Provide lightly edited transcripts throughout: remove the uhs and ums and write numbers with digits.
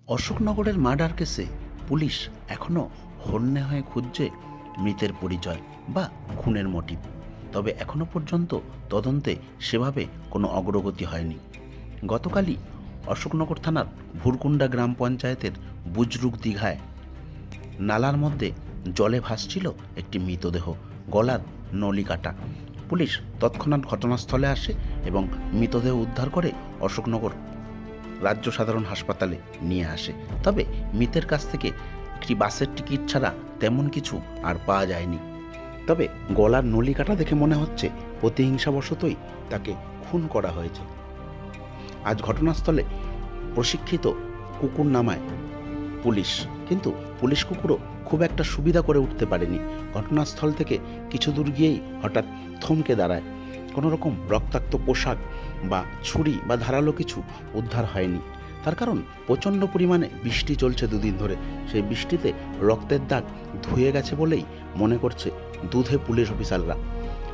অশোকনগরের murder কেসে police এখনও হন্যে হয়ে খুঁজছে মৃতের পরিচয় বা খুনের মোটিভ। তবে এখনও পর্যন্ত তদন্তে সেভাবে কোনো অগ্রগতি হয়নি। গতকালই অশোকনগর থানার ভুরকুন্ডা গ্রাম পঞ্চায়েতের বুজরুক দীঘায় নালার মধ্যে জলে ভাসছিল একটি মৃতদেহ, গলার নলি কাটা। পুলিশ তৎক্ষণাৎ ঘটনাস্থলে আসে এবং মৃতদেহ উদ্ধার করে অশোকনগর রাজ্য সাধারণ হাসপাতালে নিয়ে আসে। তবে মৃতের কাছ থেকে একটি বাসের টিকিট ছাড়া তেমন কিছু আর পাওয়া যায়নি। তবে গলার নলি কাটা দেখে মনে হচ্ছে প্রতিহিংসাবশতই তাকে খুন করা হয়েছে। আজ ঘটনাস্থলে প্রশিক্ষিত কুকুর নামায় পুলিশ, কিন্তু পুলিশ কুকুরও খুব একটা সুবিধা করে উঠতে পারেনি। ঘটনাস্থল থেকে কিছু দূর গিয়েই হঠাৎ থমকে দাঁড়ায়। কোনো রকম রক্তাক্ত পোশাক বা ছুরি বা ধারালো কিছু উদ্ধার হয়নি। তার কারণ প্রচণ্ড পরিমাণে বৃষ্টি চলছে দুদিন ধরে। সেই বৃষ্টিতে রক্তের দাগ ধুয়ে গেছে বলেই মনে করছে দুধে পুলিশ অফিসাররা।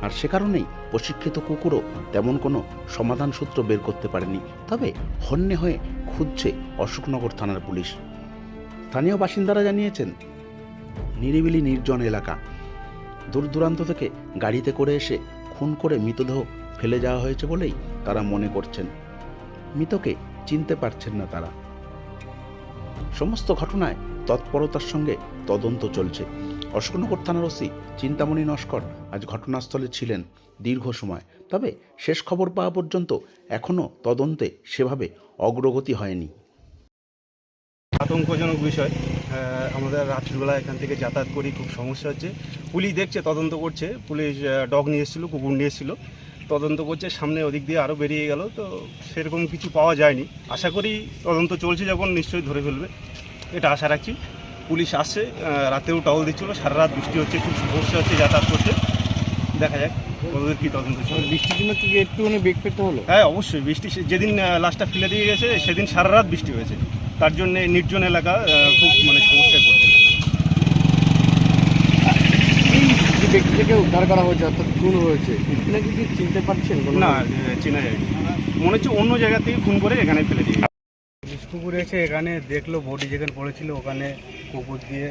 আর সে কারণেই প্রশিক্ষিত কুকুরও তেমন কোনো সমাধান সূত্র বের করতে পারেনি। তবে হন্যে হয়ে খুঁজছে অশোকনগর থানার পুলিশ। স্থানীয় বাসিন্দারা জানিয়েছেন, নিরিবিলি নির্জন এলাকা, দূর দূরান্ত থেকে গাড়িতে করে এসে খুন করে মৃতদেহ ফেলে যাওয়া হয়েছে বলেই তারা মনে করছেন। মৃতকে চিনতে পারছেন না তারা। সমস্ত ঘটনায় তৎপরতার সঙ্গে তদন্ত চলছে। অশোকনগর থানার ওসি চিন্তামণি নস্কর আজ ঘটনাস্থলে ছিলেন দীর্ঘ সময়। তবে শেষ খবর পাওয়া পর্যন্ত এখনও তদন্তে সেভাবে অগ্রগতি হয়নি। আতঙ্কজনক বিষয়। আমাদের রাত্রিবেলা এখান থেকে যাতায়াত করি, খুব সমস্যা হচ্ছে। পুলিশ দেখছে, তদন্ত করছে। পুলিশ ডগ নিয়ে এসেছিলো, কুকুর নিয়ে এসেছিলো, তদন্ত করছে। সামনে ওদিক দিয়ে আরও বেরিয়ে গেল, তো সেরকম কিছু পাওয়া যায়নি। আশা করি তদন্ত চলছে যখন নিশ্চয়ই ধরে ফেলবে, এটা আশা রাখছি। পুলিশ আসছে, রাতেও টহল দিচ্ছিলো। সারা রাত বৃষ্টি হচ্ছে, খুব সমস্যা হচ্ছে যাতায়াত করতে। দেখা যাক ওদের কী তদন্ত চলছে। বৃষ্টির জন্য কি একটুখানি বেগ পেতে হলো? হ্যাঁ, অবশ্যই। বৃষ্টি যেদিন লাশটা ফেলে দিয়ে গেছে সেদিন সারা রাত বৃষ্টি হয়েছে। তার জন্য নির্জন এলাকা খুব সমস্যায় পড়ছে। যে ব্যক্তিটাকে উদ্ধার করা হয়েছে অর্থাৎ খুন হয়েছে, নাকি কি চিনতে পারছেন? না, চেনা যায়নি। মনে হচ্ছে অন্য জায়গা থেকে খুন করে এখানে ফেলে দিয়ে। পুলিশ কুকুর এসে এখানে দেখলো, বডি যেখানে পড়েছিল ওখানে কুকুর দিয়ে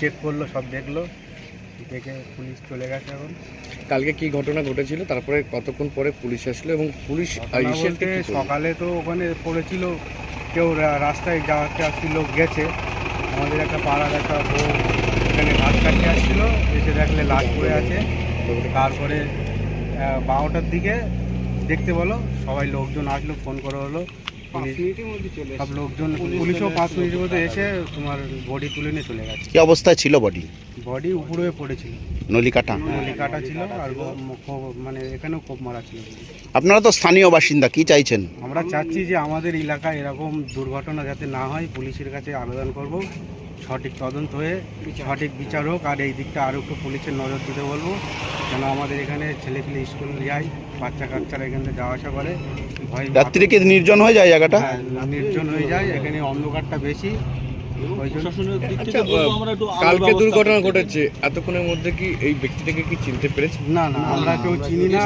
চেক করলো, সব দেখলো, দেখে পুলিশ চলে গেছে। এখন কালকে কি ঘটনা ঘটেছিল, তারপরে কতক্ষণ পরে পুলিশ আসলো এবং পুলিশ বলতে সকালে তো ওখানে পড়েছিল, কেউ রাস্তায় যাওয়াতে আসছিল, গেছে। আমাদের একটা পাড়ার একটা বউ এখানে ঘাস কাটতে আসছিলো, এসে দেখলে লাশ পড়ে আছে। তারপরে 12টার দিকে দেখতে বলো, সবাই লোকজন আসলো, ফোন করা হলো, সব লোকজন, পুলিশও 5 মিনিটের মধ্যে এসে তোমার বডি তুলে নিয়ে চলে গেছে। কি অবস্থায় ছিল বডি? বডি উপরে পড়েছিল, নলি কাটা ছিল, আর এখানেও কোপ মারা ছিল। আপনারা তো স্থানীয় বাসিন্দা, কি চাইছেন? আমরা চাচ্ছি যে আমাদের এলাকায় এরকম দুর্ঘটনা যাতে না হয়। পুলিশের কাছে আবেদন করব, সঠিক তদন্ত হয়ে সঠিক বিচার হোক। আর এই দিকটা আরও একটু পুলিশের নজর দিতে বলবো, যেন আমাদের এখানে ছেলেপিলে স্কুল যায়, বাচ্চা কাচ্চারা এখান থেকে যাওয়া আসা করে। রাত্রিরে কি নির্জন হয়ে যায় জায়গাটা? হ্যাঁ, নির্জন হয়ে যায়, এখানে অন্ধকারটা বেশি। কালকে দুর্ঘটনা ঘটেছে, এতক্ষণের মধ্যে কি এই ব্যক্তিটাকে কি চিনতে পেরেছে? না, আমরা কেউ চিনি না,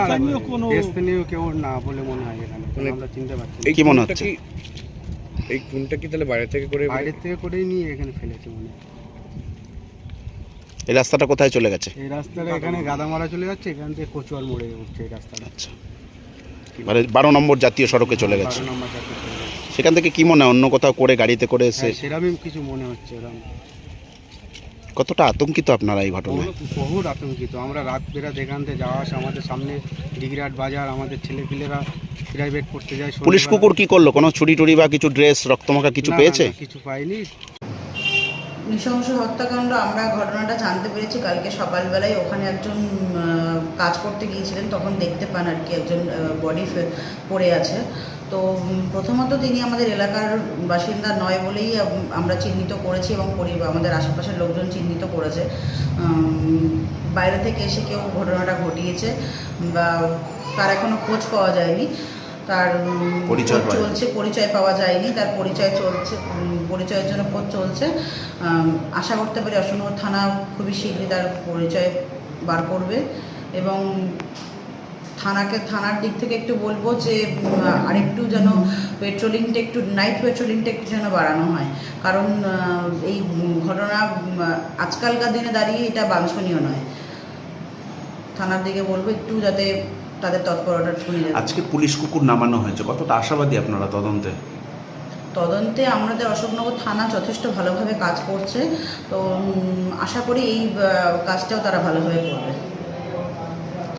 স্থানীয় কেউ না বলে মনে হয় এখানে, আমরা চিনতে পারছি। কি মনে হচ্ছে? এই খুনটা কি তাহলে বাইরে থেকে করেই নিয়ে এখানে ফেলেছে মনে হয়। এই রাস্তাটা কোথায় চলে গেছে? এই রাস্তাটা এখানে গাদামারা চলে যাচ্ছে, এখান থেকে কচুয়ার মোড়ে উঠছে এই রাস্তাটা। আচ্ছা, মানে 12 নম্বর জাতীয় সড়কে চলে গেছে। 12 নম্বর জাতীয় সড়কে। সেখান থেকে কি মনে হয় অন্য কোথাও করে গাড়িতে করে এসে? সেরকমই কিছু মনে হচ্ছে। এরকম কতটা আতঙ্কিত আপনারা এই ঘটনায়? বহুত আতঙ্কিত আমরা। রাত বেরাত এখান থেকে যাওয়া আসা, আমাদের সামনে ডিগরাট বাজার, আমাদের ছেলেপিলেরা প্রাইভেট করতে যায়। পুলিশ কুকুর কি করলো? কোনো ছুরি টুরি বা কিছু ড্রেস, রক্তমাখা কিছু পেয়েছে? কিছু পাইনি। নৃশংস হত্যাকাণ্ড আমরা ঘটনাটা জানতে পেরেছি কালকে সকালবেলায়। ওখানে একজন কাজ করতে গিয়েছিলেন, তখন দেখতে পান আর কি একজন বডি পড়ে আছে। তো প্রথমত তিনি আমাদের এলাকার বাসিন্দা নয় বলেই আমরা চিহ্নিত করেছি এবং আমাদের আশেপাশের লোকজন চিহ্নিত করেছে। বাইরে থেকে এসে কেউ ঘটনাটা ঘটিয়েছে বা তার এখনও খোঁজ পাওয়া যায়নি। তার পরিচয় পাওয়া যায়নি, তার পরিচয় চলছে, পরিচয়ের জন্য খোঁজ চলছে। আশা করতে পারি অশোকনগর থানা খুবই শীঘ্রই তার পরিচয় বার করবে এবং থানার দিক থেকে একটু বলবো যে আরেকটু যেন পেট্রোলিংটা একটু নাইট পেট্রোলিংটা একটু যেন বাড়ানো হয়, কারণ এই ঘটনা আজকালকার দিনে দাঁড়িয়ে এটা বাঞ্ছনীয় নয়। থানার দিকে বলবো একটু যাতে তাদের তৎপরতা শুনে যায়। আজকে পুলিশ কুকুর নামানো হয়েছে, কতটা আশাবাদী আপনারা তদন্তে? আমাদের অশোকনগর থানা যথেষ্ট ভালোভাবে কাজ করছে, তো আশা করি এই কাজটাও তারা ভালোভাবে করবে।